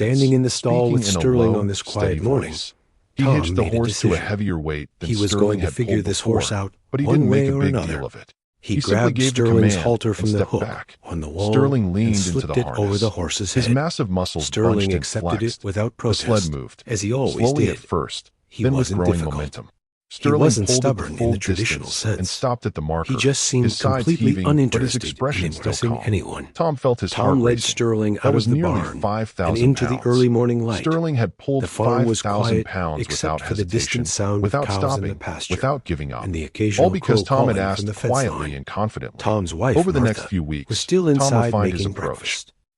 Standing in the stall with speaking in a Sterling low, on this quiet steady morning, voice. He Tom hitched the made a horse to a decision. heavier weight than He was Sterling going to had figure pulled this before, horse out but he one didn't make way a or big another. deal of it. He simply grabbed gave the Sterling's command halter and from the stepped hook back. on the wall Sterling leaned and into slipped the it over harness. the horse's His head. massive muscles Sterling bunched and accepted it flexed. without The sled protest, moved, as he always slowly did. at first, He then with wasn't growing difficult. momentum. He Sterling wasn't pulled at the stubborn full in the traditional distance and sense. stopped at the marker. He just seemed his sides completely heaving, but his uninterested in expression still impressing calm. anyone. Tom felt his heart Tom led racing. Sterling That out was of the nearly barn 5,000 and into pounds. the early morning light. Sterling had pulled The farm was 5,000 quiet, pounds except without for the hesitation, distant sound without of cows stopping, in the pasture, without giving up. and the occasional All because crow Tom had calling asked from the fence quietly line. and confidently. Tom's wife, Over the Martha, next few weeks, was still Tom inside refined his making approach. breakfast.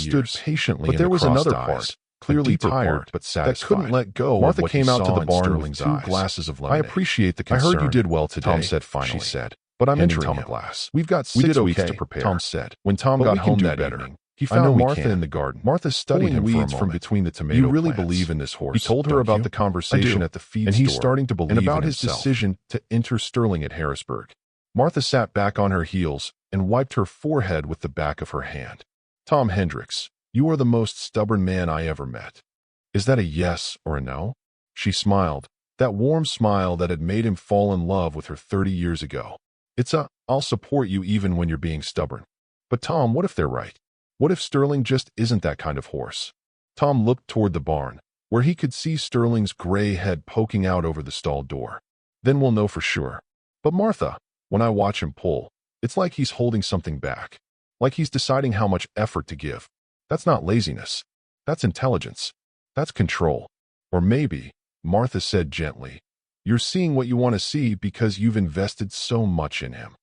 stood patiently, but there was another part, clearly tired but satisfied, that couldn't let go. Martha came out to the barn with 2 glasses of lemonade. I appreciate the concern. I heard you did well today, Tom said finally. She said, but I'm entering Tom a glass. We've got 6 weeks to prepare, Tom said. When Tom got home that evening, he found Martha in the garden. Martha studied him weeds from between the tomato plants. You really believe in this horse? He told her about the conversation at the feed store, and he's starting to believe in himself, and about his decision to enter Sterling at Harrisburg. Martha sat back on her heels and wiped her forehead with the back of her hand. Tom Hendricks, you are the most stubborn man I ever met. Is that a yes or a no? She smiled, that warm smile that had made him fall in love with her 30 years ago. It's a, I'll support you even when you're being stubborn. But Tom, what if they're right? What if Sterling just isn't that kind of horse? Tom looked toward the barn, where he could see Sterling's gray head poking out over the stall door. Then we'll know for sure. But Martha, when I watch him pull, it's like he's holding something back, like he's deciding how much effort to give. That's not laziness. That's intelligence. That's control. Or maybe, Martha said gently, you're seeing what you want to see because you've invested so much in him.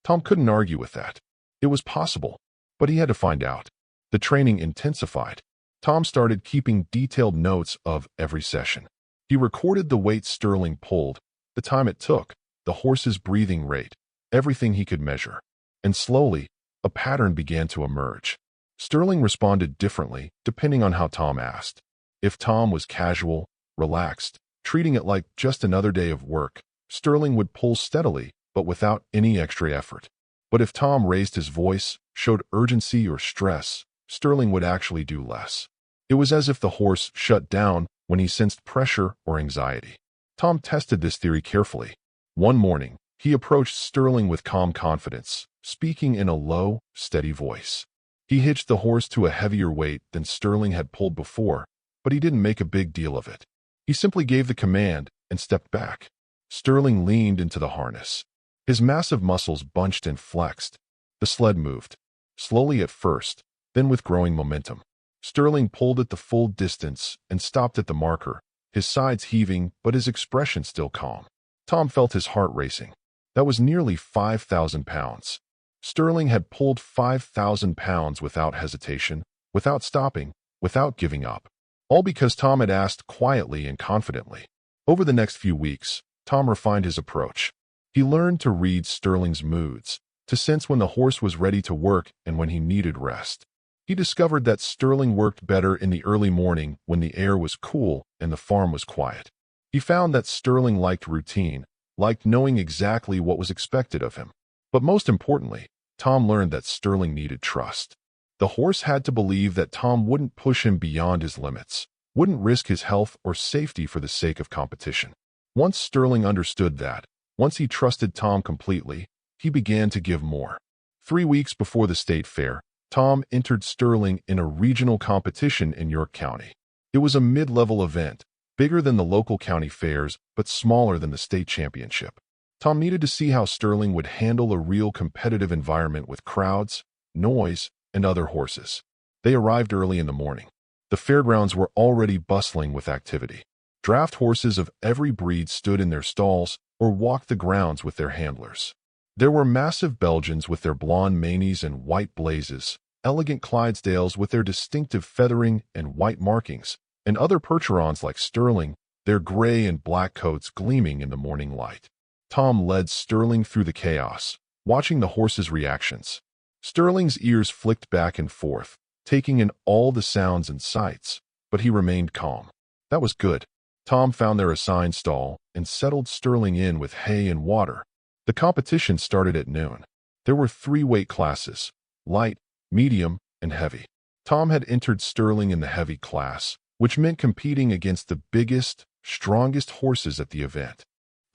Tom couldn't argue with that. It was possible, but he had to find out. The training intensified. Tom started keeping detailed notes of every session. He recorded the weight Sterling pulled, the time it took, the horse's breathing rate, everything he could measure. And slowly, a pattern began to emerge. Sterling responded differently depending on how Tom asked. If Tom was casual, relaxed, treating it like just another day of work, Sterling would pull steadily, but without any extra effort. But if Tom raised his voice, showed urgency or stress, Sterling would actually do less. It was as if the horse shut down when he sensed pressure or anxiety. Tom tested this theory carefully. One morning, he approached Sterling with calm confidence, speaking in a low, steady voice. He hitched the horse to a heavier weight than Sterling had pulled before, but he didn't make a big deal of it. He simply gave the command and stepped back. Sterling leaned into the harness. His massive muscles bunched and flexed. The sled moved, slowly at first, then with growing momentum. Sterling pulled at the full distance and stopped at the marker, his sides heaving but his expression still calm. Tom felt his heart racing. That was nearly 5,000 pounds. Sterling had pulled 5,000 pounds without hesitation, without stopping, without giving up. All because Tom had asked quietly and confidently. Over the next few weeks, Tom refined his approach. He learned to read Sterling's moods, to sense when the horse was ready to work and when he needed rest. He discovered that Sterling worked better in the early morning when the air was cool and the farm was quiet. He found that Sterling liked routine, liked knowing exactly what was expected of him. But most importantly, Tom learned that Sterling needed trust. The horse had to believe that Tom wouldn't push him beyond his limits, wouldn't risk his health or safety for the sake of competition. Once Sterling understood that, once he trusted Tom completely, he began to give more. 3 weeks before the state fair, Tom entered Sterling in a regional competition in York County. It was a mid-level event, bigger than the local county fairs, but smaller than the state championship. Tom needed to see how Sterling would handle a real competitive environment with crowds, noise, and other horses. They arrived early in the morning. The fairgrounds were already bustling with activity. Draft horses of every breed stood in their stalls or walked the grounds with their handlers. There were massive Belgians with their blonde manes and white blazes, elegant Clydesdales with their distinctive feathering and white markings, and other Percherons like Sterling, their gray and black coats gleaming in the morning light. Tom led Sterling through the chaos, watching the horses' reactions. Sterling's ears flicked back and forth, taking in all the sounds and sights, but he remained calm. That was good. Tom found their assigned stall and settled Sterling in with hay and water. The competition started at noon. There were 3 weight classes: light, medium, and heavy. Tom had entered Sterling in the heavy class, which meant competing against the biggest, strongest horses at the event.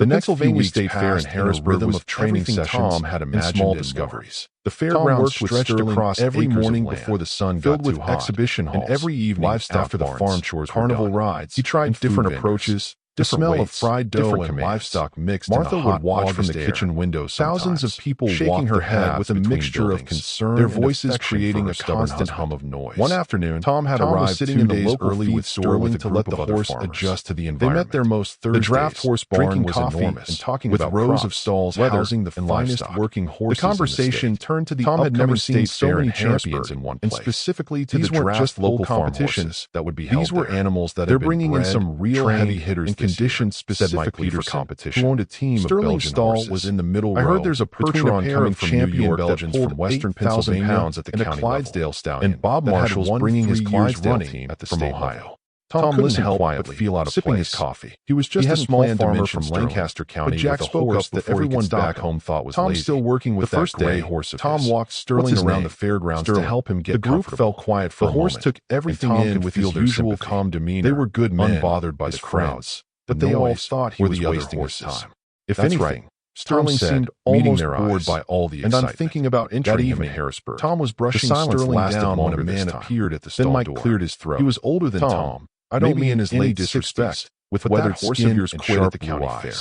The Pennsylvania State Fair in Harrisburg was of training sessions Tom had imagined small discoveries. The fairgrounds stretched across every morning before the sun got too hot, exhibition halls, and every evening after the farm chores, carnival rides. He tried different approaches. The smell of fried dough and livestock mixed. Martha would watch from the kitchen window. Thousands of people shaking her head with a mixture of concern, their voices creating a constant hum of noise. One afternoon, Tom had arrived sitting 2 days early with Sterling to let the horse adjust to the environment. They met their most Thursdays. The draft horse barn was enormous and talking with rows of stalls housing the finest working horses. The conversation turned to the Tom had never seen so many champions in one place, and specifically to the draft local competitions that would be held. These were animals that they're bringing in some real heavy hitters conditioned specifically for competition. Who owned a team of Belgian horses. Was in the middle row. I heard there's a Percheron coming from New York Belgians from Western Pennsylvania pounds at the county and Clydesdale stallion, and Bob Marshall's bringing his Clydesdale team at the from Ohio. Tom listened quietly, feel out of sipping his coffee. He was just a small farmer from Lancaster County, but Jack spoke up that everyone back home thought was lazy. Still working with the first gray horse. Tom walked Sterling around the fairgrounds to help him get comfortable. The group fell quiet for a moment. The horse took everything in with his usual calm demeanor. They were good men, unbothered by the crowds. But they all thought he was wasting his time. If anything, Sterling seemed almost bored by all the excitement. And I'm thinking about entering him in Harrisburg. Tom was brushing Sterling down when a man appeared at the stall door. Then Mike cleared his throat. He was older than Tom. I don't mean in his late disrespect, with weathered skin and sharp at the county fair.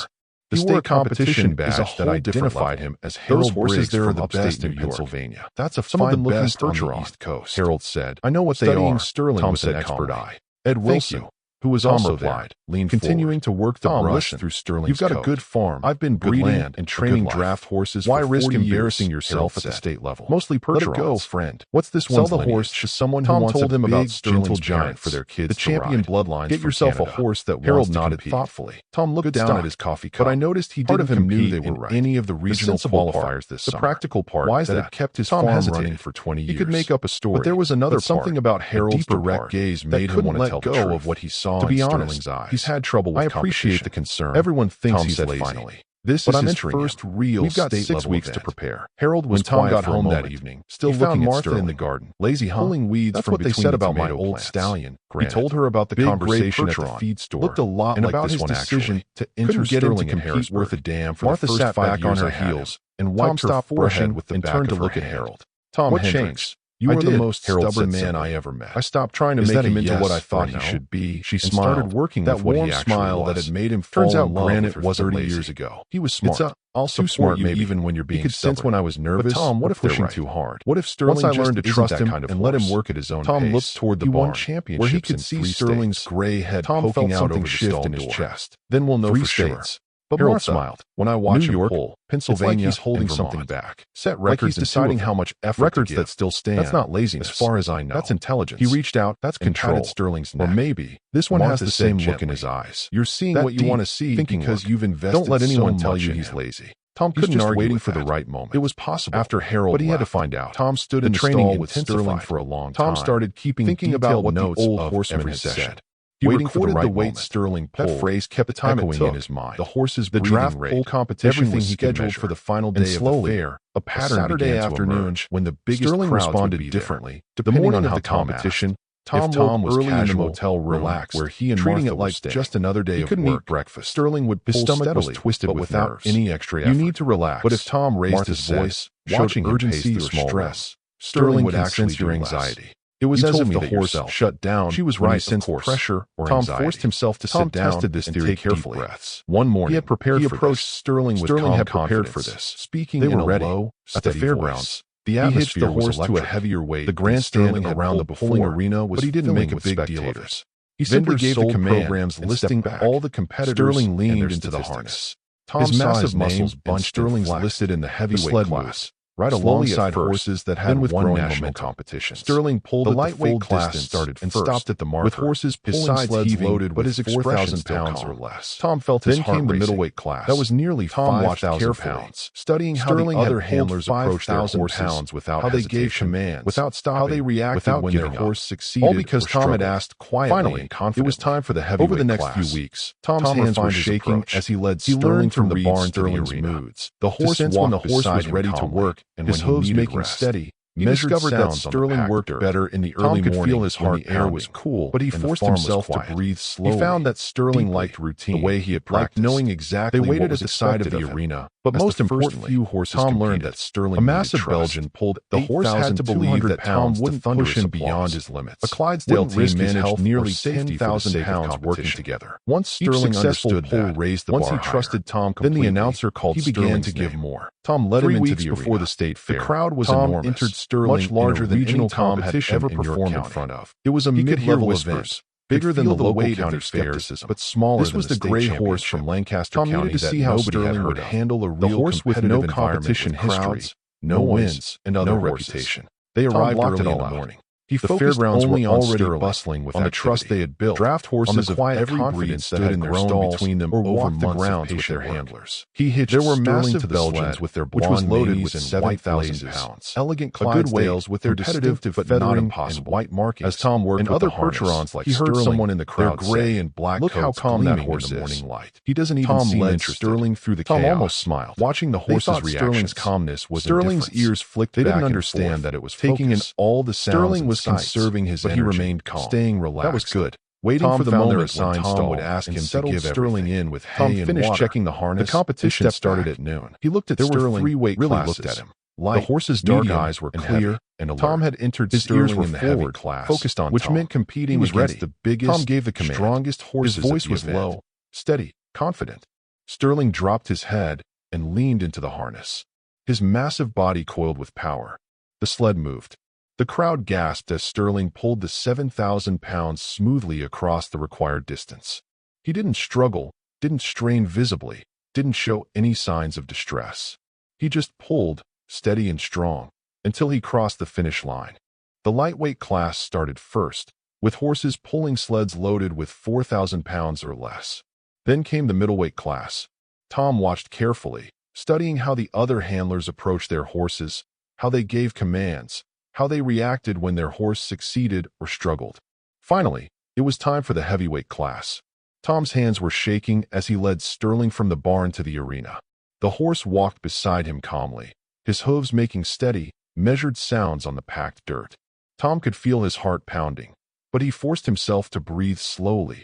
The state competition badge that identified him as Harold Briggs from upstate New Pennsylvania. That's a fine-looking Percheron on the East Coast, Harold said. I know what they are. Sterling Tom said, expert eye. Ed Wilson, who was also there, leaned continuing to work the brush through Sterling's coat. You've got a good farm. I've been breeding and training draft horses for 40 years. Why risk embarrassing yourself at the state level? Mostly Percherons. Let it go, friend. What's this one's lineage? Sell the horse to someone who wants a big, gentle giant for their kids. The champion bloodlines. Get yourself a horse that Harold nodded thoughtfully. Tom looked down at his coffee cup, but I noticed he didn't compete in any of the regional qualifiers this summer. The practical part that had kept his farm running for 20 years. He could make up a story, but there was another something about Harold's direct gaze made him want to tell the truth of what he saw in Sterling's eyes. He's had trouble with competition. I appreciate the concern. Everyone thinks he's lazy. Finally. This is his first real state-level event. We've got 6 weeks to prepare. Harold was quiet. When Tom got home that evening, still looking at Martha in the garden. Lazy, pulling weeds from between the tomato plants. That's what they said about my old stallion. He told her about the conversation at the feed store. Looked a lot and like about his decision to enter Sterling and compete worth a damn for Martha the first 5 years. Martha sat back on her heels and wiped her forehead with the back of her hand. Turned to look at Harold. Tom Hendricks. You were the most stubborn man I ever met. I stopped trying to make him into what I thought he should be. She smiled. Started working that warm smile that had made him fall in love. Granite wasn't 30 years ago. He was smart. I'll support you even when you're being stubborn. He could sense when I was nervous. But Tom, what if pushing too hard? What if Sterling just learned to trust him and let him work at his own pace? Tom looked toward the barn, where he could see Sterling's gray head poking out over the stall in his chest. Then we'll know for sure. But Harold smiled. When I watch him pull, Pennsylvania, he's holding something back. Set records, like he's deciding how much effort records that still stand. That's not laziness, as far as I know. That's intelligence. He reached out. That's control. Sterling's neck. Or maybe this one has the same look in his eyes. You're seeing what you want to see because you've invested. Don't let anyone tell you he's lazy. Tom couldn't argue, waiting for the right moment. It was possible after Harold, but he had to find out. Tom stood in the stall with Sterling for a long time. Tom started thinking about what the old horseman had said. He recorded the weight Sterling pulled. That phrase kept echoing in his mind. The horse's the draft pull competition, everything he scheduled for the final day of the fair. A pattern Saturday afternoon when the biggest Sterling responded differently. The morning of the competition, Tom was early in the motel room, relaxed, where he and treating Martha it like just another day of work. He couldn't eat breakfast. Sterling would pull steadily, his stomach was twisted but without nerves. Any extra effort. You need to relax. But if Tom raised his voice, watching urgency or stress, Sterling would actually sense your anxiety. It was as if the horse shut down. She was right, sensed pressure or anxiety. Tom forced himself to sit down tested this theory carefully. Breaths. One morning, he had prepared. He approached Sterling with calm confidence. Prepared for this. Speaking in a low, at the fairgrounds. The atmosphere was electric. To a heavier weight. The grandstand around the pulling arena was, but he didn't make a big deal of it. He simply gave the command, listing all the competitors. Sterling leaned into the harness. Tom's massive muscles bunched. Sterling's listed in the heavyweight class. Right alongside horses that had won national competitions. Sterling pulled the lightweight class started and stopped at the marker, with horses pulling sleds loaded, but his 4,000 pounds or less. Tom felt his heart racing. Then came the middleweight class. That was nearly 5,000 pounds, studying how the other handlers approached their horses without how they gave commands, without stopping, how they reacted when their horse succeeded. All because Tom had asked quietly and confidently. It was time for the heavyweight class. Over the next few weeks, Tom's hands were shaking as he led Sterling from the barn to the arena. The horse walked when the horse was ready to work. And his hooves making steady, he discovered that Sterling worked better in the early morning. Tom could feel his heart. The air was cool, but he forced himself to breathe slowly. He found that Sterling liked routine, the way he had practiced, knowing exactly. They waited at the side of the arena, but most importantly, Tom learned that Sterling, a massive Belgian, pulled. The horse had to believe that Tom wouldn't push him beyond his limits. A Clydesdale team managed nearly 10,000 pounds working together. Once Sterling understood that, raised the bar. Once he trusted Tom completely, then the announcer called. He began to give more. Tom led him into the arena. Before the state fair, the crowd was enormous. Entered Sterling much larger than regional Tom had ever performed in front of. It was a mid-level event, bigger than the local county fairs, but smaller. This was the gray horse from Lancaster County. Tom needed to see how Sterling would handle a real horse with no competition history, no wins, and no reputation. They arrived early in the morning. The fairgrounds were already bustling with the trust they had built. Draft horses of every breed stood in their stalls between them or walked the grounds with their handlers. He hitched Sterling to the Belgians with their blonde loaded with 7,000 pounds. Elegant Clydesdales with their distinctive feathering and white markings. As Tom worked with the Percherons like Sterling, he heard someone in the crowd say, "Gray and black coats, look how calm that horse is." He doesn't even seem interested. Sterling through the chaos. Tom almost smiled, watching the horse's reaction. Sterling's calmness was Sterling's ears flicked back and forth. They didn't understand that it was taking in all the sounds. Sterling was conserving his energy, but he remained calm, staying relaxed. That was good. Waiting for the moment when Tom would ask him to give Sterling in with hay and water. Tom finished checking the harness. The competition started at noon. He looked at Sterling. There were 3 weight classes. Looked at him. The horse's dark eyes were clear and alert. Tom had entered Sterling in the heavy class, focused on which meant competing against the biggest, Tom gave the command, strongest horses. His voice was low, steady, confident. Sterling dropped his head and leaned into the harness. His massive body coiled with power. The sled moved. The crowd gasped as Sterling pulled the 7,000 pounds smoothly across the required distance. He didn't struggle, didn't strain visibly, didn't show any signs of distress. He just pulled, steady and strong, until he crossed the finish line. The lightweight class started first, with horses pulling sleds loaded with 4,000 pounds or less. Then came the middleweight class. Tom watched carefully, studying how the other handlers approached their horses, how they gave commands, how they reacted when their horse succeeded or struggled. Finally, it was time for the heavyweight class. Tom's hands were shaking as he led Sterling from the barn to the arena. The horse walked beside him calmly, his hooves making steady, measured sounds on the packed dirt. Tom could feel his heart pounding, but he forced himself to breathe slowly,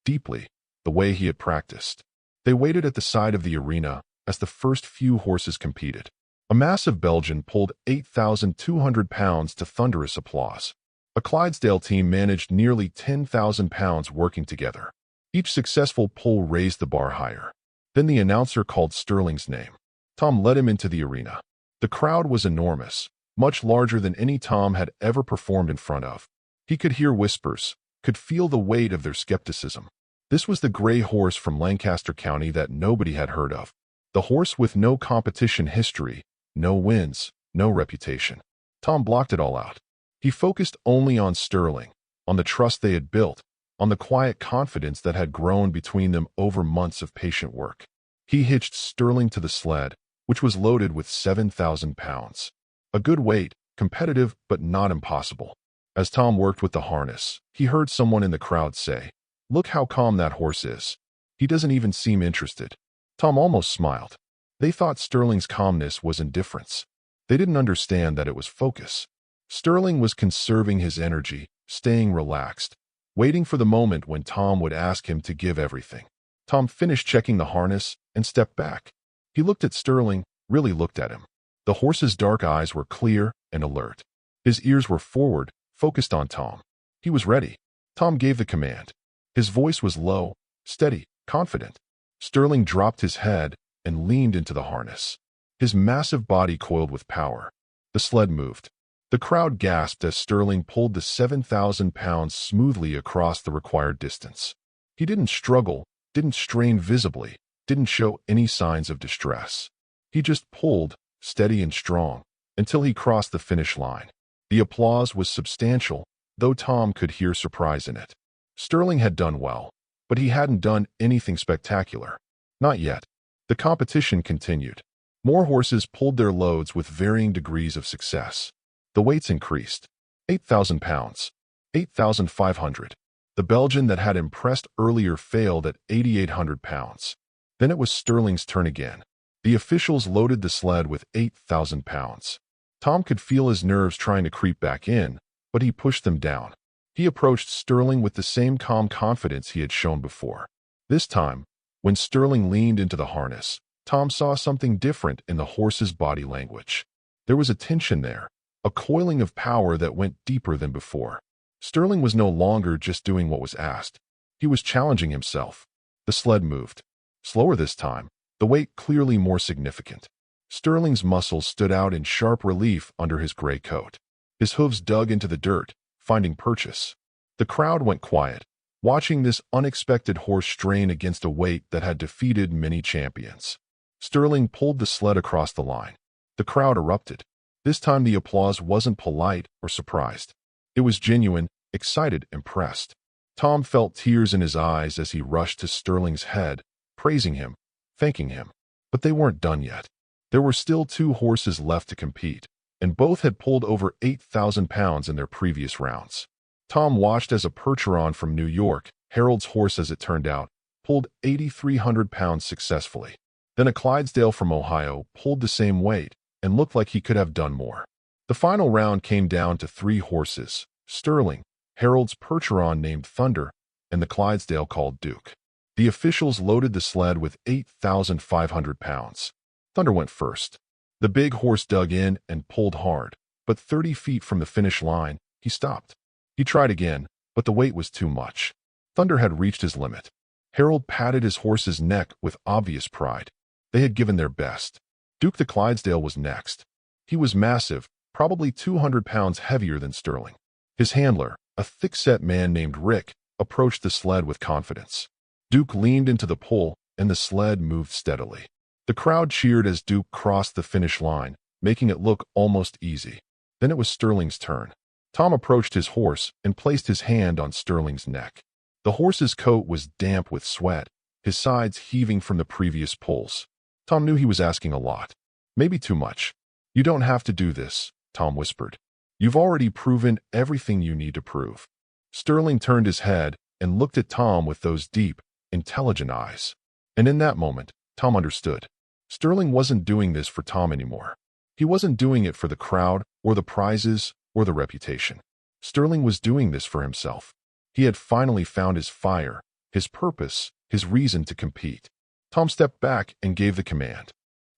deeply, the way he had practiced. They waited at the side of the arena as the first few horses competed. A massive Belgian pulled 8,200 pounds to thunderous applause. A Clydesdale team managed nearly 10,000 pounds working together. Each successful pull raised the bar higher. Then the announcer called Sterling's name. Tom led him into the arena. The crowd was enormous, much larger than any Tom had ever performed in front of. He could hear whispers, could feel the weight of their skepticism. This was the gray horse from Lancaster County that nobody had heard of. The horse with no competition history, no wins, no reputation. Tom blocked it all out. He focused only on Sterling, on the trust they had built, on the quiet confidence that had grown between them over months of patient work. He hitched Sterling to the sled, which was loaded with 7,000 pounds. A good weight, competitive but not impossible. As Tom worked with the harness, he heard someone in the crowd say, "Look how calm that horse is. He doesn't even seem interested." Tom almost smiled. They thought Sterling's calmness was indifference. They didn't understand that it was focus. Sterling was conserving his energy, staying relaxed, waiting for the moment when Tom would ask him to give everything. Tom finished checking the harness and stepped back. He looked at Sterling, really looked at him. The horse's dark eyes were clear and alert. His ears were forward, focused on Tom. He was ready. Tom gave the command. His voice was low, steady, confident. Sterling dropped his head and leaned into the harness. His massive body coiled with power. The sled moved. The crowd gasped as Sterling pulled the 7,000 pounds smoothly across the required distance. He didn't struggle, didn't strain visibly, didn't show any signs of distress. He just pulled, steady and strong, until he crossed the finish line. The applause was substantial, though Tom could hear surprise in it. Sterling had done well, but he hadn't done anything spectacular. Not yet. The competition continued. More horses pulled their loads with varying degrees of success. The weights increased. 8,000 pounds. 8,500. The Belgian that had impressed earlier failed at 8,800 pounds. Then it was Sterling's turn again. The officials loaded the sled with 8,000 pounds. Tom could feel his nerves trying to creep back in, but he pushed them down. He approached Sterling with the same calm confidence he had shown before. This time, when Sterling leaned into the harness, Tom saw something different in the horse's body language. There was a tension there, a coiling of power that went deeper than before. Sterling was no longer just doing what was asked. He was challenging himself. The sled moved. Slower this time, the weight clearly more significant. Sterling's muscles stood out in sharp relief under his gray coat. His hooves dug into the dirt, finding purchase. The crowd went quiet, watching this unexpected horse strain against a weight that had defeated many champions. Sterling pulled the sled across the line. The crowd erupted. This time the applause wasn't polite or surprised. It was genuine, excited, impressed. Tom felt tears in his eyes as he rushed to Sterling's head, praising him, thanking him. But they weren't done yet. There were still 2 horses left to compete, and both had pulled over 8,000 pounds in their previous rounds. Tom watched as a Percheron from New York, Harold's horse as it turned out, pulled 8,300 pounds successfully. Then a Clydesdale from Ohio pulled the same weight and looked like he could have done more. The final round came down to 3 horses, Sterling, Harold's Percheron named Thunder, and the Clydesdale called Duke. The officials loaded the sled with 8,500 pounds. Thunder went first. The big horse dug in and pulled hard, but 30 feet from the finish line, he stopped. He tried again, but the weight was too much. Thunder had reached his limit. Harold patted his horse's neck with obvious pride. They had given their best. Duke the Clydesdale was next. He was massive, probably 200 pounds heavier than Sterling. His handler, a thick-set man named Rick, approached the sled with confidence. Duke leaned into the pull, and the sled moved steadily. The crowd cheered as Duke crossed the finish line, making it look almost easy. Then it was Sterling's turn. Tom approached his horse and placed his hand on Sterling's neck. The horse's coat was damp with sweat, his sides heaving from the previous pulls. Tom knew he was asking a lot. Maybe too much. "You don't have to do this," Tom whispered. "You've already proven everything you need to prove." Sterling turned his head and looked at Tom with those deep, intelligent eyes. And in that moment, Tom understood. Sterling wasn't doing this for Tom anymore. He wasn't doing it for the crowd, or the prizes, or the reputation. Sterling was doing this for himself. He had finally found his fire, his purpose, his reason to compete. Tom stepped back and gave the command.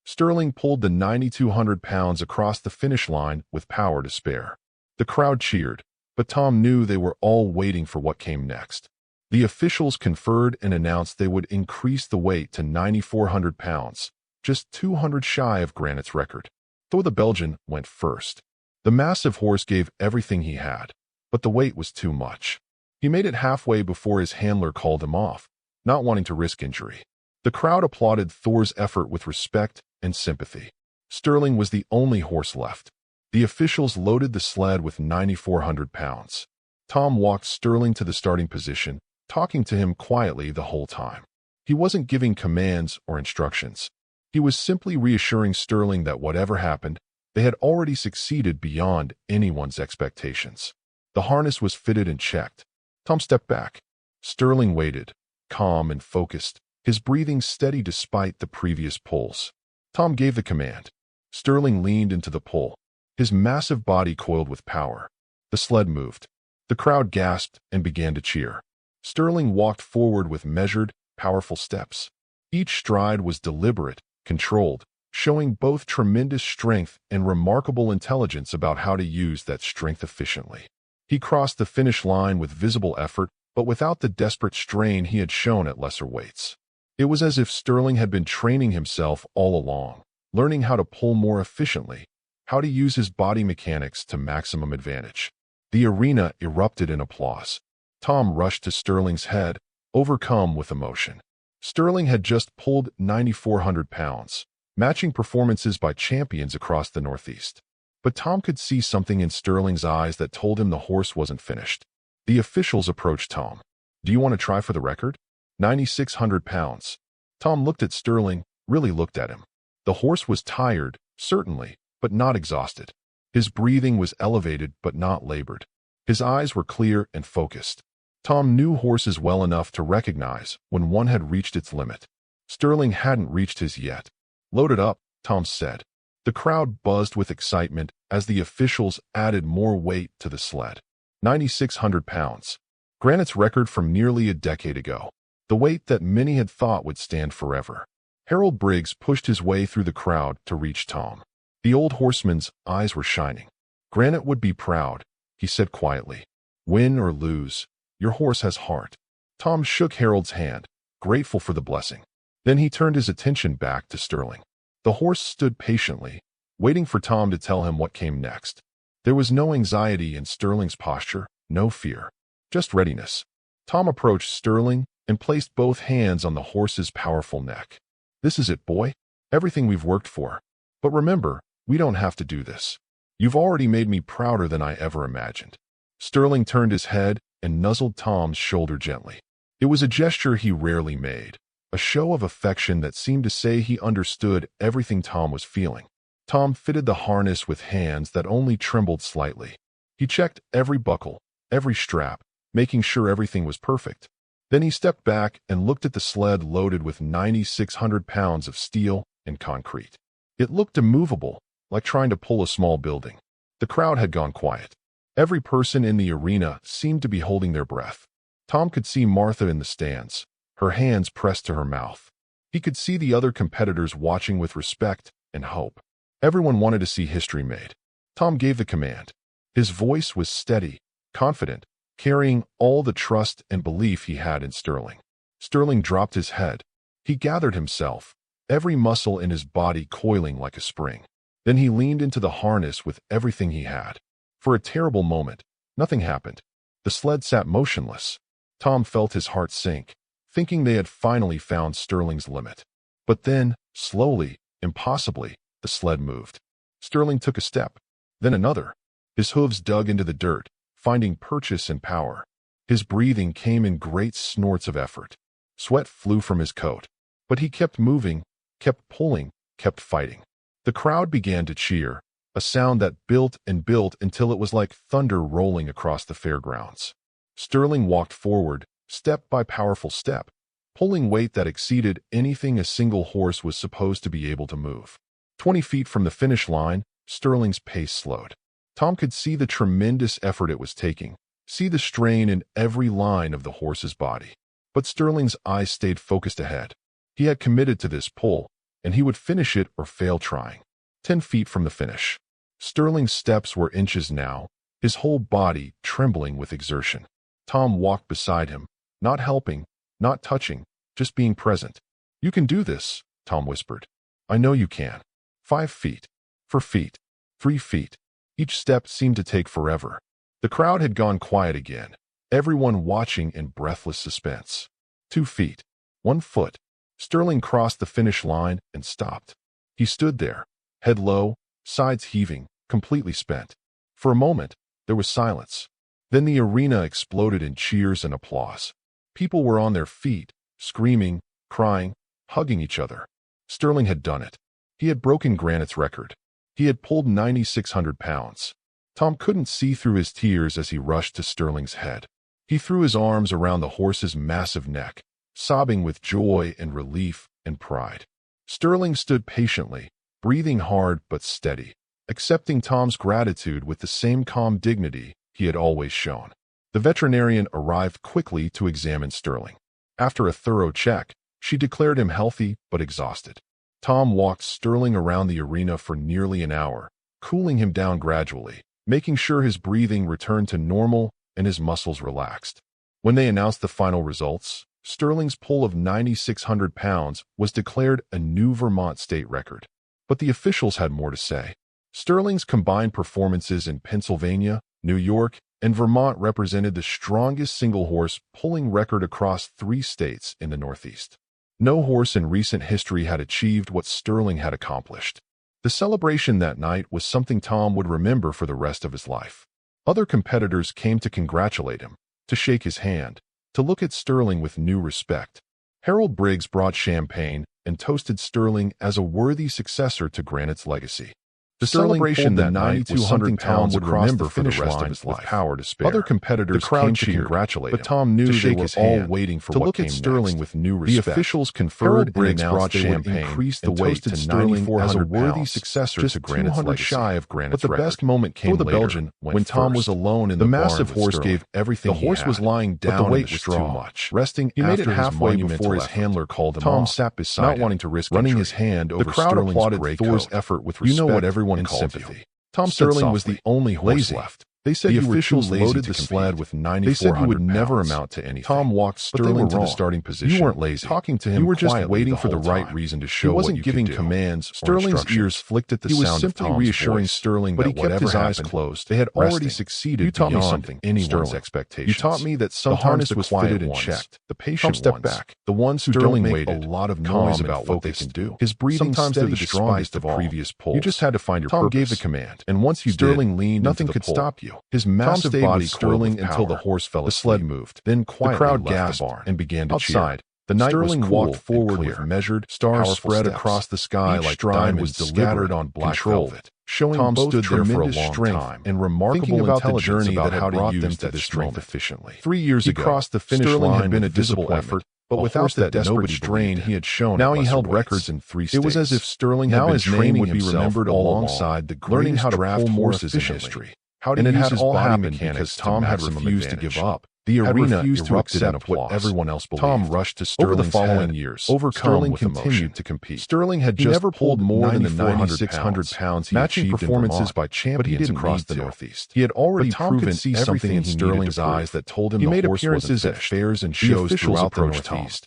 Sterling pulled the 9,200 pounds across the finish line with power to spare. The crowd cheered, but Tom knew they were all waiting for what came next. The officials conferred and announced they would increase the weight to 9,400 pounds, just 200 shy of Granite's record. Though the Belgian went first. The massive horse gave everything he had, but the weight was too much. He made it halfway before his handler called him off, not wanting to risk injury. The crowd applauded Thor's effort with respect and sympathy. Sterling was the only horse left. The officials loaded the sled with 9,400 pounds. Tom walked Sterling to the starting position, talking to him quietly the whole time. He wasn't giving commands or instructions. He was simply reassuring Sterling that whatever happened, they had already succeeded beyond anyone's expectations. The harness was fitted and checked. Tom stepped back. Sterling waited, calm and focused, his breathing steady despite the previous pulls. Tom gave the command. Sterling leaned into the pull, his massive body coiled with power. The sled moved. The crowd gasped and began to cheer. Sterling walked forward with measured, powerful steps. Each stride was deliberate, controlled, showing both tremendous strength and remarkable intelligence about how to use that strength efficiently. He crossed the finish line with visible effort, but without the desperate strain he had shown at lesser weights. It was as if Sterling had been training himself all along, learning how to pull more efficiently, how to use his body mechanics to maximum advantage. The arena erupted in applause. Tom rushed to Sterling's head, overcome with emotion. Sterling had just pulled 9,400 pounds, matching performances by champions across the Northeast. But Tom could see something in Sterling's eyes that told him the horse wasn't finished. The officials approached Tom. "Do you want to try for the record?" 9,600 pounds. Tom looked at Sterling, really looked at him. The horse was tired, certainly, but not exhausted. His breathing was elevated but not labored. His eyes were clear and focused. Tom knew horses well enough to recognize when one had reached its limit. Sterling hadn't reached his yet. "Load it up," Tom said. The crowd buzzed with excitement as the officials added more weight to the sled. 9,600 pounds. Granite's record from nearly a decade ago. The weight that many had thought would stand forever. Harold Briggs pushed his way through the crowd to reach Tom. The old horseman's eyes were shining. "Granite would be proud," he said quietly. "Win or lose, your horse has heart." Tom shook Harold's hand, grateful for the blessing. Then he turned his attention back to Sterling. The horse stood patiently, waiting for Tom to tell him what came next. There was no anxiety in Sterling's posture, no fear, just readiness. Tom approached Sterling and placed both hands on the horse's powerful neck. "This is it, boy. Everything we've worked for. But remember, we don't have to do this. You've already made me prouder than I ever imagined." Sterling turned his head and nuzzled Tom's shoulder gently. It was a gesture he rarely made, a show of affection that seemed to say he understood everything Tom was feeling. Tom fitted the harness with hands that only trembled slightly. He checked every buckle, every strap, making sure everything was perfect. Then he stepped back and looked at the sled loaded with 9,600 pounds of steel and concrete. It looked immovable, like trying to pull a small building. The crowd had gone quiet. Every person in the arena seemed to be holding their breath. Tom could see Martha in the stands, her hands pressed to her mouth. He could see the other competitors watching with respect and hope. Everyone wanted to see history made. Tom gave the command. His voice was steady, confident, carrying all the trust and belief he had in Sterling. Sterling dropped his head. He gathered himself, every muscle in his body coiling like a spring. Then he leaned into the harness with everything he had. For a terrible moment, nothing happened. The sled sat motionless. Tom felt his heart sink, thinking they had finally found Sterling's limit. But then, slowly, impossibly, the sled moved. Sterling took a step, then another. His hooves dug into the dirt, finding purchase and power. His breathing came in great snorts of effort. Sweat flew from his coat. But he kept moving, kept pulling, kept fighting. The crowd began to cheer, a sound that built and built until it was like thunder rolling across the fairgrounds. Sterling walked forward, step by powerful step, pulling weight that exceeded anything a single horse was supposed to be able to move. 20 feet from the finish line, Sterling's pace slowed. Tom could see the tremendous effort it was taking, see the strain in every line of the horse's body. But Sterling's eyes stayed focused ahead. He had committed to this pull, and he would finish it or fail trying. 10 feet from the finish. Sterling's steps were inches now, his whole body trembling with exertion. Tom walked beside him, not helping, not touching, just being present. "You can do this," Tom whispered. "I know you can." 5 feet. 4 feet. 3 feet. Each step seemed to take forever. The crowd had gone quiet again, everyone watching in breathless suspense. 2 feet. 1 foot. Sterling crossed the finish line and stopped. He stood there, head low, sides heaving, completely spent. For a moment, there was silence. Then the arena exploded in cheers and applause. People were on their feet, screaming, crying, hugging each other. Sterling had done it. He had broken Granite's record. He had pulled 9,600 pounds. Tom couldn't see through his tears as he rushed to Sterling's head. He threw his arms around the horse's massive neck, sobbing with joy and relief and pride. Sterling stood patiently, breathing hard but steady, accepting Tom's gratitude with the same calm dignity he had always shown. The veterinarian arrived quickly to examine Sterling. After a thorough check, she declared him healthy but exhausted. Tom walked Sterling around the arena for nearly an hour, cooling him down gradually, making sure his breathing returned to normal and his muscles relaxed. When they announced the final results, Sterling's pull of 9,600 pounds was declared a new Vermont state record. But the officials had more to say. Sterling's combined performances in Pennsylvania, New York, and Vermont represented the strongest single horse pulling record across 3 states in the Northeast. No horse in recent history had achieved what Sterling had accomplished. The celebration that night was something Tom would remember for the rest of his life. Other competitors came to congratulate him, to shake his hand, to look at Sterling with new respect. Harold Briggs brought champagne and toasted Sterling as a worthy successor to Granite's legacy. The celebration that night was something Tom would remember for the rest of his life. Power to spare. Other competitors came to congratulate him, but Tom knew they were all waiting for what came next. To look at Sterling with new respect. The officials conferred and announced they would increase the weight to 9,400 pounds, as a worthy successor to Granite's legacy. Shy of Granite's record. But the best moment came later, the Belgian when Tom was alone in the massive horse gave everything he had. The horse was lying down, but the weight was too much. Resting after his monumental before his handler called him off. Tom sat beside him, not wanting to risk running his hand over Sterling's gray coat. Thor's effort with respect. You know what everyone called you. Tom Sterling was the only horse left. They said the officials loaded the sled with 9,400 pounds. They said you would never amount to anything. Tom walked Sterling to the starting position. You weren't lazy. Talking to him, you were just waiting for the right reason to show what you could do. He wasn't giving commands. Sterling's ears flicked at the sound of Tom's voice. He was simply reassuring Sterling that whatever his eyes closed, they had already succeeded beyond anyone's expectations. You taught me that sometimes the harness was fitted and checked. The patient stepped back. The ones who don't make a lot of noise about what they can do. His breathing steady despite the previous pulls. You just had to find your purpose. Tom gave the command, and once you did, Sterling leaned. Nothing could stop you. His massive body Sterling until the horse fell asleep. The sled moved. Then quietly the crowd gasped and began to cheer. The night Sterling was cool walked forward with measured, stars spread across the sky like diamonds scattered on black velvet, showing Tom stood there for a long time and remarkable intelligence about how to use that strength efficiently. 3 years ago, he crossed the finish line had been a visible effort, but without that desperate strain he had shown. Now he held records in 3 states. It was as if Sterling had been training would be remembered alongside the learning how to draft horses in history. And it had all happened because Tom had refused to give up. The arena refused to accept what everyone else believed. Tom rushed to Sterling's over the following years. Sterling continued to compete. Sterling had just never pulled more than the 9,600 pounds he matching performances by champions across the Northeast. He had already proven something in Sterling's eyes that told him the horse was at fairs and shows throughout the Northeast.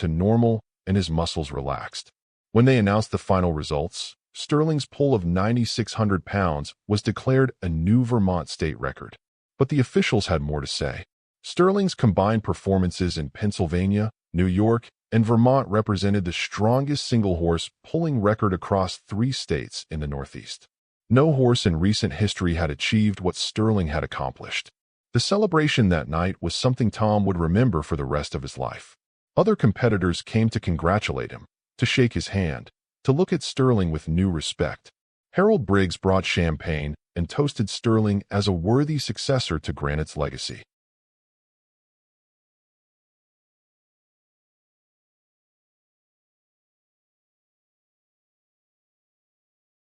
to normal and his muscles relaxed. When they announced the final results, Sterling's pull of 9,600 pounds was declared a new Vermont state record. But the officials had more to say. Sterling's combined performances in Pennsylvania, New York, and Vermont represented the strongest single-horse pulling record across 3 states in the Northeast. No horse in recent history had achieved what Sterling had accomplished. The celebration that night was something Tom would remember for the rest of his life. Other competitors came to congratulate him, to shake his hand, to look at Sterling with new respect. Harold Briggs brought champagne and toasted Sterling as a worthy successor to Granite's legacy.